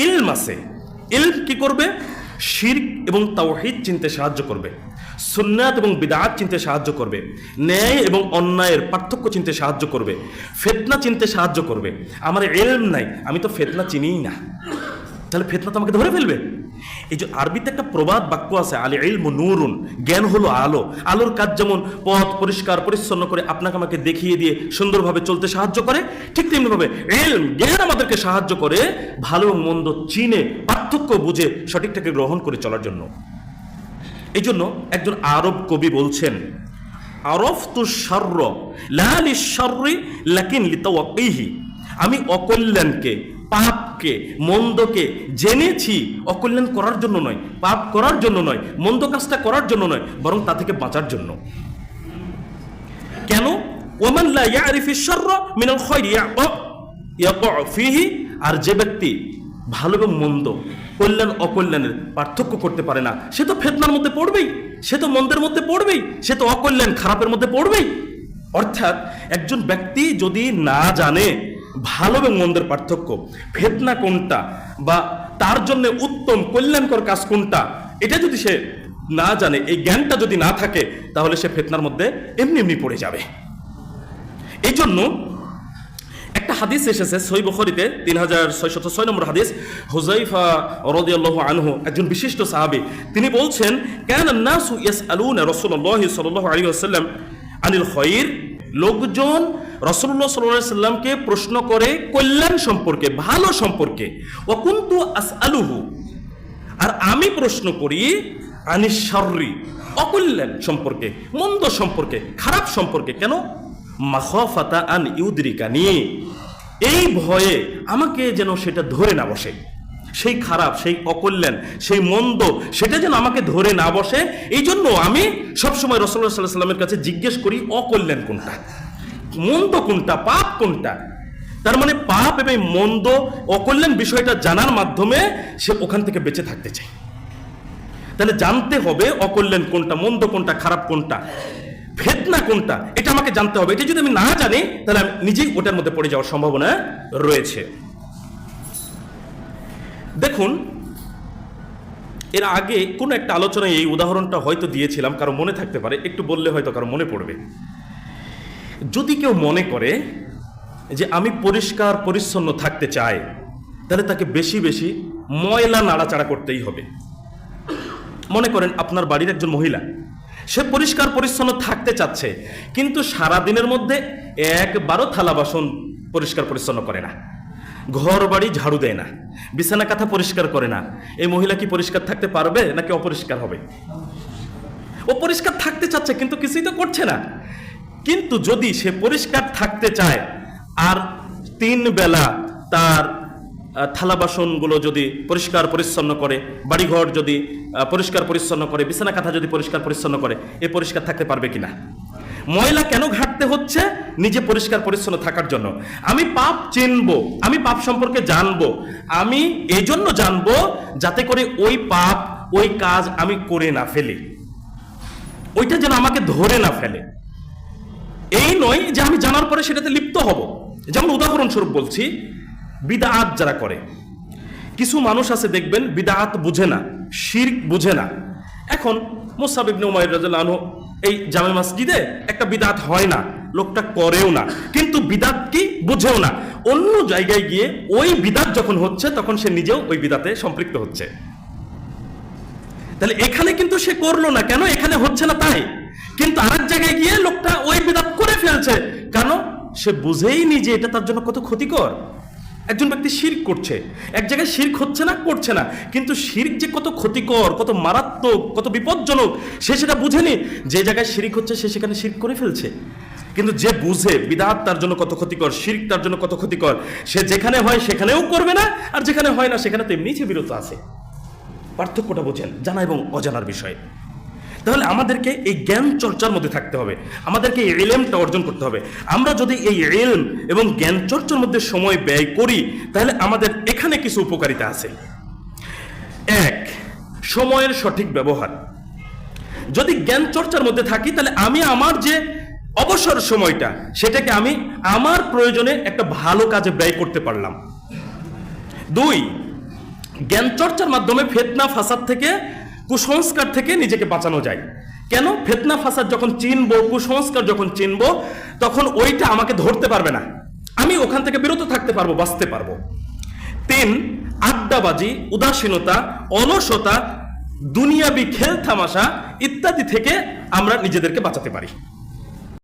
ইলম আছে। ইলম কি করবে? শিরক এবং তাওহীদ চিনতে সাহায্য করবে, সুন্নাত এবং বিদআত চিনতে সাহায্য করবে, ন্যায় এবং অন্যায়ের পার্থক্য চিনতে সাহায্য করবে, ফিতনা চিনতে সাহায্য করবে। আমার ইলম নাই, আমি তো ফিতনা চিনিই না, তাহলে ফিতনা তো আমাকে ধরে ফেলবে। এই যে আরবিতে একটা প্রবাদ বাক্য আছে, আল ইলমু নূরুন, জ্ঞান হলো আলো। আলোর কাজ যেমন পথ পরিষ্কার পরিচ্ছন্ন করে আপনাকে আমাকে দেখিয়ে দিয়ে সুন্দরভাবে চলতে সাহায্য করে, ঠিক তেমনিভাবে ইলম, জ্ঞান আমাদেরকে সাহায্য করে ভালো এবং মন্দ চিনে পার্থক্য বুঝে সঠিকটাকে গ্রহণ করে চলার জন্য। এই জন্য একজন আরব কবি বলছেন, আরফতু শারর লা লিশ-শাররি লাকিন লিতাওয়াক্কিহি, আমি অকল্যাণকে, পাপকে, মন্দকে জেনেছি অকল্যাণ করার জন্য নয়, পাপ করার জন্য নয়, মন্দ কাজটা করার জন্য নয়, বরং তা থেকে বাঁচার জন্য। কেন? ওয়ামান লা ইয়ারিফিশ শাররা মিনাল খায়রি ইয়াকা ফিহি, আর যে ব্যক্তি ভালো এবং মন্দ, কল্যাণ অকল্যাণের পার্থক্য করতে পারে না, সে তো ফিতনার মধ্যে পড়বেই, সে তো মন্দের মধ্যে পড়বেই, সে তো অকল্যাণ খারাপের মধ্যে পড়বেই। অর্থাৎ একজন ব্যক্তি যদি না জানে ভালো এবং মন্দের পার্থক্য, ফিতনা কোনটা বা তার জন্য উত্তম কল্যাণকর কাজ কোনটা, এটা যদি সে না জানে, এই জ্ঞানটা যদি না থাকে, তাহলে সে ফিতনার মধ্যে এমনি এমনি পড়ে যাবে। এই জন্য একটা হাদিস এসেছে সহিহ বুখারীতে 3606 নম্বর হাদিস, হুযায়ফা রাদিয়াল্লাহু আনহু, একজন বিশিষ্ট সাহাবী, তিনি বলছেন, কানা নাসু ইয়াসআলুনা রাসূলুল্লাহ সাল্লাল্লাহু আলাইহি ওয়াসাল্লাম আনিল খায়র, লোকজন রাসূলুল্লাহ সাল্লাল্লাহু আলাইহি ওয়াসাল্লামকে প্রশ্ন করে কল্যাণ সম্পর্কে, ভালো সম্পর্কে, ওয়া কুনতু আসআলুহু, আর আমি প্রশ্ন করি আনিশ শাররি, অকল্যাণ সম্পর্কে, মন্দ সম্পর্কে, খারাপ সম্পর্কে। কেন? মাখাফাতা আন ইউদরিকানি, এই ভয়ে আমাকে যেন সেটা ধরে না বসে, সেই খারাপ, সেই অকল্যাণ, সেই মন্দ, সেটা যেন আমাকে ধরে না বসে। এই জন্য আমি সবসময় রাসূলুল্লাহ সাল্লাল্লাহু আলাইহি ওয়াসাল্লামের কাছে জিজ্ঞেস করি অকল্যাণ কোনটা, মন্দ কোনটা, পাপ কোনটা। তার মানে পাপ এবং মন্দ, অকল্যাণ বিষয়টা জানার মাধ্যমে সে ওখান থেকে বেঁচে থাকতে চায়। তাহলে জানতে হবে অকল্যাণ কোনটা, মন্দ কোনটা, খারাপ কোনটা, ফিতনা কোনটা, এটা আমাকে জানতে হবে। এটা যদি আমি না জানি, তাহলে আমি নিজেই ওটার মধ্যে পড়ে যাওয়ার সম্ভাবনা রয়েছে। দেখুন, এর আগে কোনো একটা আলোচনায় এই উদাহরণটা হয়তো দিয়েছিলাম, কারো মনে থাকতে পারে, একটু বললে হয়তো কারো মনে পড়বে। যদি কেউ মনে করে যে আমি পরিষ্কার পরিচ্ছন্ন থাকতে চাই, তাহলে তাকে বেশি বেশি ময়লা নাড়াচাড়া করতেই হবে। মনে করেন আপনার বাড়ির একজন মহিলা, সে পরিষ্কার পরিচ্ছন্ন থাকতে চাচ্ছে, কিন্তু সারা দিনের মধ্যে একবারও থালা বাসন পরিষ্কার পরিচ্ছন্ন করে না, ঘর বাড়ি ঝাড়ু দেয় না, বিছানা কাঁথা পরিষ্কার করে না। এই মহিলা কি পরিষ্কার থাকতে পারবে নাকি অপরিষ্কার হবে? ও পরিষ্কার থাকতে চাচ্ছে কিন্তু কিছুই তো করছে না। কিন্তু যদি সে পরিষ্কার থাকতে চায় আর 3 বেলা তার থালা বাসনগুলো যদি পরিষ্কার পরিচ্ছন্ন করে, বাড়িঘর যদি পরিষ্কার পরিচ্ছন্ন করে, বিছানা কাঁথা যদি পরিষ্কার পরিচ্ছন্ন করে, এ পরিষ্কার থাকতে পারবে কিনা? ময়লা কেন ঘাটতে হচ্ছে? নিজে পরিষ্কার পরিচ্ছন্ন থাকার জন্য। আমি পাপ চিনবো, আমি পাপ সম্পর্কে জানবো, আমি এই জন্য জানবো যাতে করে ওই পাপ, ওই কাজ আমি করে না ফেলি, ওইটা যেন আমাকে ধরে না ফেলে। এই নয় যে আমি জানার পরে সেটাতে লিপ্ত হব। যেমন উদাহরণস্বরূপ বলছি, বিদআত যারা করে, কিছু মানুষ আছে দেখবেন বিদআত বুঝে না, শিরক বুঝে না। এখন মুসআব ইবনে উমাইর রাদিয়াল্লাহু আনহু এই জামে মসজিদে একটা বিদআত হয় না, লোকটা করেও না, কিন্তু বিদআত কি বুঝেও না। অন্য জায়গায় গিয়ে ওই বিদআত যখন হচ্ছে, তখন সে নিজেও ওই বিদআতে সম্পৃক্ত হচ্ছে। তাহলে এখানে কিন্তু সে করলো না, কেন? এখানে হচ্ছে না তাই। কিন্তু আরেক জায়গায় গিয়ে লোকটা ওই বিদআত করে ফেলছে, কেন? সে বুঝেই নি যে এটা তার জন্য কত ক্ষতিকর। একজন ব্যক্তি শিরক করছে, এক জায়গায় শিরক হচ্ছে না, করছে না, কিন্তু শিরক যে কত ক্ষতিকর, কত মারাত্মক, কত বিপজ্জনক, সে সেটা বুঝেনি। যে জায়গায় শিরক হচ্ছে সে সেখানে শিরক করে ফেলছে। কিন্তু যে বুঝে বিদআত তার জন্য কত ক্ষতিকর, শিরক তার জন্য কত ক্ষতিকর, সে যেখানে হয় সেখানেও করবে না, আর যেখানে হয় না সেখানে তো এমনিই সে বিরত আছে। পার্থক্যটা বোঝেন, জানা এবং অজানার বিষয়। তাহলে আমাদেরকে এই জ্ঞান চর্চার মধ্যে থাকতে হবে, আমাদেরকে এই ইলমটা অর্জন করতে হবে। আমরা যদি এই ইলম এবং জ্ঞান চর্চার মধ্যে সময় ব্যয় করি, তাহলে আমাদের এখানে কিছু উপকারিতা আছে। 1, সময়ের সঠিক ব্যবহার। যদি জ্ঞান চর্চার মধ্যে থাকি, তাহলে আমি আমার যে অবসর সময়টা, সেটাকে আমি আমার প্রয়োজনে একটা ভালো কাজে ব্যয় করতে পারলাম। 2, জ্ঞান চর্চার মাধ্যমে ফিতনা ফাসাদ থেকে, কুসংস্কার থেকে নিজেকে বাঁচানো যায়। কেন? ফিতনা ফাসাদ যখন চিনবো, কুসংস্কার যখন চিনবো, তখন ওইটা আমাকে ধরতে পারবে না, আমি ওখান থেকে বিরত থাকতে পারবো, বাঁচতে পারবো। 3, আড্ডাবাজি, উদাসীনতা, অলসতা, দুনিয়াবি খেল তামাশা ইত্যাদি থেকে আমরা নিজেদেরকে বাঁচাতে পারি।